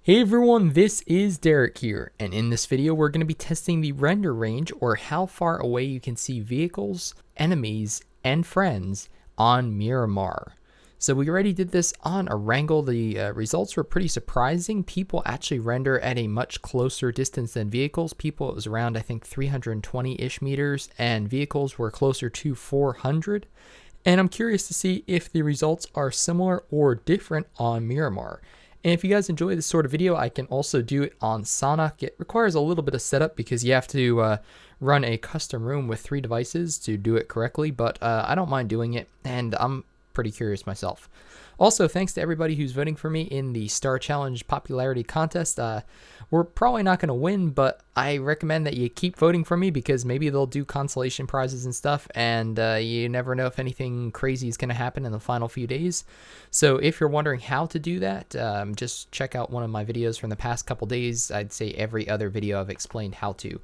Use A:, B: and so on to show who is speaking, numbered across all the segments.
A: Hey everyone, this is Derek here, and in this video we're going to be testing the render range, or how far away you can see vehicles, enemies, and friends on Miramar. So we already did this on Erangel. The results were pretty surprising. People actually render at a much closer distance than vehicles. People, it was around I think 320-ish meters, and vehicles were closer to 400. And I'm curious to see if the results are similar or different on Miramar. And if you guys enjoy this sort of video, I can also do it on Sonic. It requires a little bit of setup because you have to run a custom room with 3 devices to do it correctly, but I don't mind doing it, and I'm pretty curious myself. Also, thanks to everybody who's voting for me in the Star Challenge popularity contest. We're probably not going to win, but I recommend that you keep voting for me because maybe they'll do consolation prizes and stuff, and you never know if anything crazy is going to happen in the final few days. So if you're wondering how to do that, just check out one of my videos from the past couple days. I'd say every other video I've explained how to.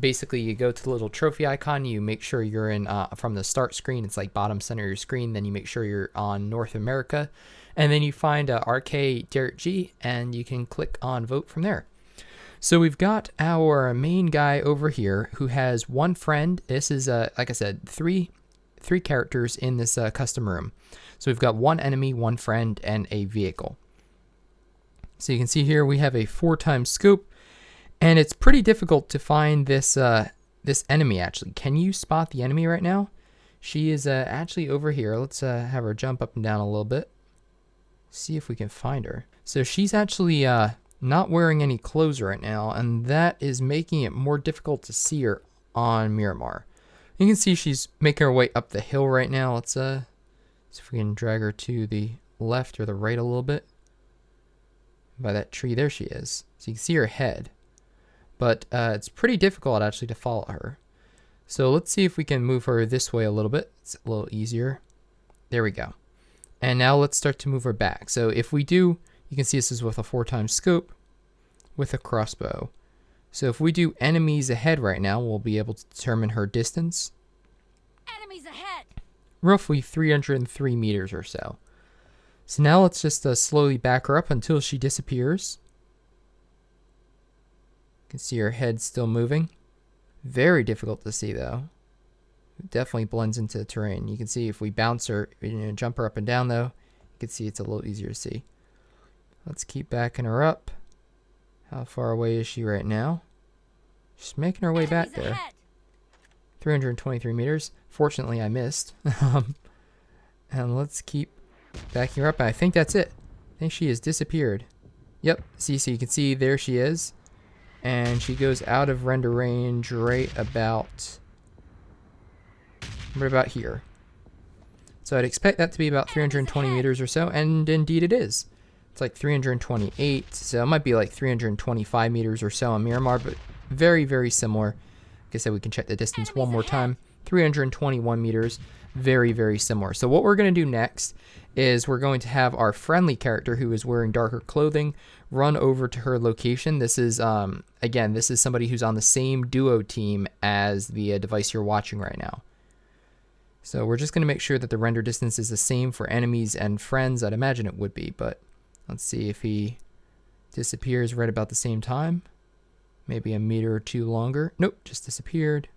A: Basically, you go to the little trophy icon, you make sure you're in from the start screen, it's like bottom center of your screen, then you make sure you're on North America, and then you find RK DerekG, and you can click on vote from there. So we've got our main guy over here who has one friend. This is, like I said, three characters in this custom room. So we've got one enemy, one friend, and a vehicle. So you can see here we have a 4x scope, and it's pretty difficult to find this this enemy actually. Can you spot the enemy right now? She is actually over here. Let's have her jump up and down a little bit. See if we can find her. So she's actually not wearing any clothes right now, and that is making it more difficult to see her on Miramar. You can see she's making her way up the hill right now. Let's see if we can drag her to the left or the right a little bit. By that tree, there she is. So you can see her head. But it's pretty difficult actually to follow her. So let's see if we can move her this way a little bit. It's a little easier. There we go. And now let's start to move her back. So if we do, you can see this is with a 4x scope with a crossbow. So if we do enemies ahead right now, we'll be able to determine her distance.
B: Enemies ahead!
A: Roughly 303 meters or so. So now let's just slowly back her up until she disappears. You can see her head still moving. Very difficult to see though. It definitely blends into the terrain. You can see if we bounce her, jump her up and down though, you can see it's a little easier to see. Let's keep backing her up. How far away is she right now? She's making her way back there. 323 meters. Fortunately, I missed. And let's keep backing her up. I think that's it. I think she has disappeared. Yep. See, so you can see there she is. And she goes out of render range right about here. So I'd expect that to be about 320 meters or so, and indeed it is. It's like 328, so it might be like 325 meters or so on Miramar, but very, very similar. Like I said, we can check the distance one more time. 321 meters, very, very similar. So what we're going to do next is we're going to have our friendly character who is wearing darker clothing run over to her location. This is, again, this is somebody who's on the same duo team as the device you're watching right now. So we're just going to make sure that the render distance is the same for enemies and friends. I'd imagine it would be, but let's see if he disappears right about the same time. Maybe a meter or two longer. Nope, just disappeared.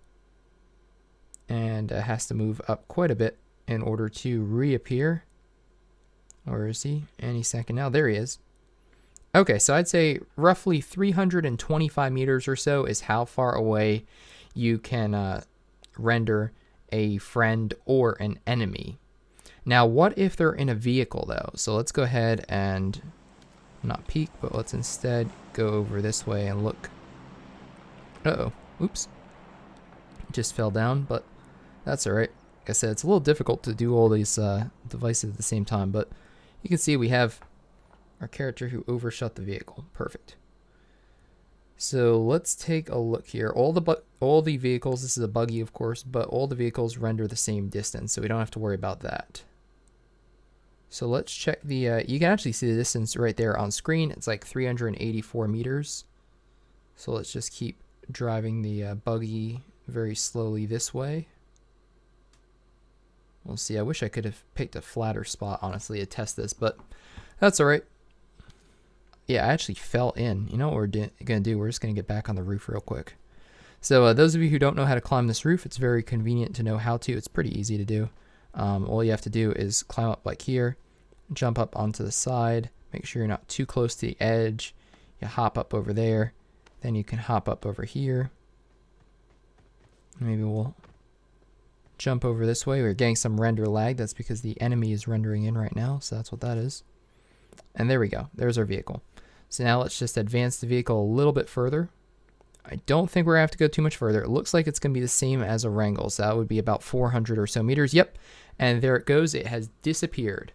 A: And has to move up quite a bit in order to reappear. Or is he? Any second now. There he is. Okay, so I'd say roughly 325 meters or so is how far away you can render a friend or an enemy. Now, what if they're in a vehicle, though? So let's go ahead and not peek, but let's instead go over this way and look. Uh-oh. Oops. Just fell down, but that's all right. Like I said, it's a little difficult to do all these devices at the same time, but you can see we have our character who overshot the vehicle. Perfect. So let's take a look here. All the vehicles, this is a buggy of course, but all the vehicles render the same distance, so we don't have to worry about that. So let's check the, you can actually see the distance right there on screen. It's like 384 meters. So let's just keep driving the buggy very slowly this way. We'll see. I wish I could have picked a flatter spot, honestly, to test this, but that's all right. Yeah, I actually fell in. You know what we're going to do? We're just going to get back on the roof real quick. So those of you who don't know how to climb this roof, it's very convenient to know how to. It's pretty easy to do. All you have to do is climb up like here, jump up onto the side, make sure you're not too close to the edge. You hop up over there, then you can hop up over here. Maybe we'll jump over this way. We're getting some render lag. That's because the enemy is rendering in right now, so that's what that is. And there we go. There's our vehicle. So now let's just advance the vehicle a little bit further. I don't think we're going to have to go too much further. It looks like it's going to be the same as Erangel, so that would be about 400 or so meters. Yep, and there it goes. It has disappeared.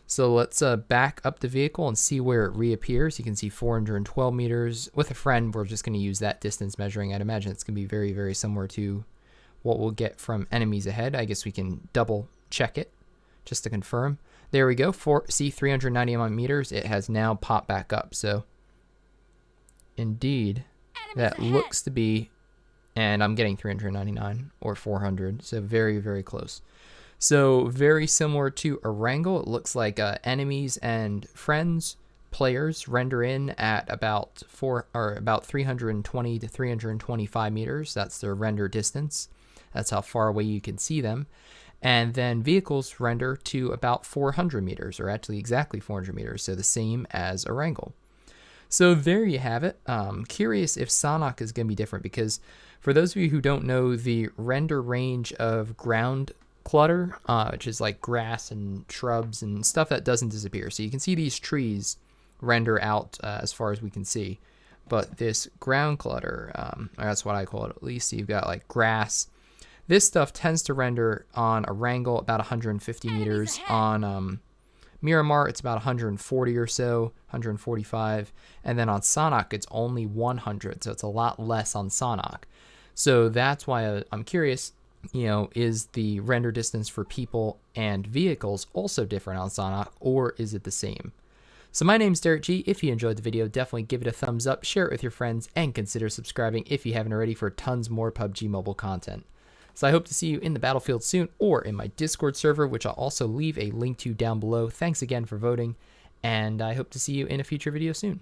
A: So let's back up the vehicle and see where it reappears. You can see 412 meters. With a friend, we're just going to use that distance measuring. I'd imagine it's going to be very, very similar to what we'll get from enemies ahead. I guess we can double check it just to confirm. There we go. See 391 meters. It has now popped back up. So indeed, that looks to be, and I'm getting 399 or 400. So very, very close. So very similar to Erangel. It looks like enemies and friends players render in at about 320 to 325 meters. That's their render distance. That's how far away you can see them. And then vehicles render to about 400 meters, or actually exactly 400 meters, so the same as Erangel. So there you have it. Curious if Sanhok is going to be different, because for those of you who don't know, the render range of ground clutter, which is like grass and shrubs and stuff that doesn't disappear. So you can see these trees render out as far as we can see. But this ground clutter, that's what I call it at least. So you've got like grass. This stuff tends to render on Erangel about 150 meters. On Miramar, it's about 140 or so, 145. And then on Sanhok, it's only 100. So it's a lot less on Sanhok. So that's why I'm curious, you know, is the render distance for people and vehicles also different on Sanhok, or is it the same? So my name's DerekG. If you enjoyed the video, definitely give it a thumbs up, share it with your friends, and consider subscribing if you haven't already for tons more PUBG Mobile content. So I hope to see you in the battlefield soon, or in my Discord server, which I'll also leave a link to down below. Thanks again for voting, and I hope to see you in a future video soon.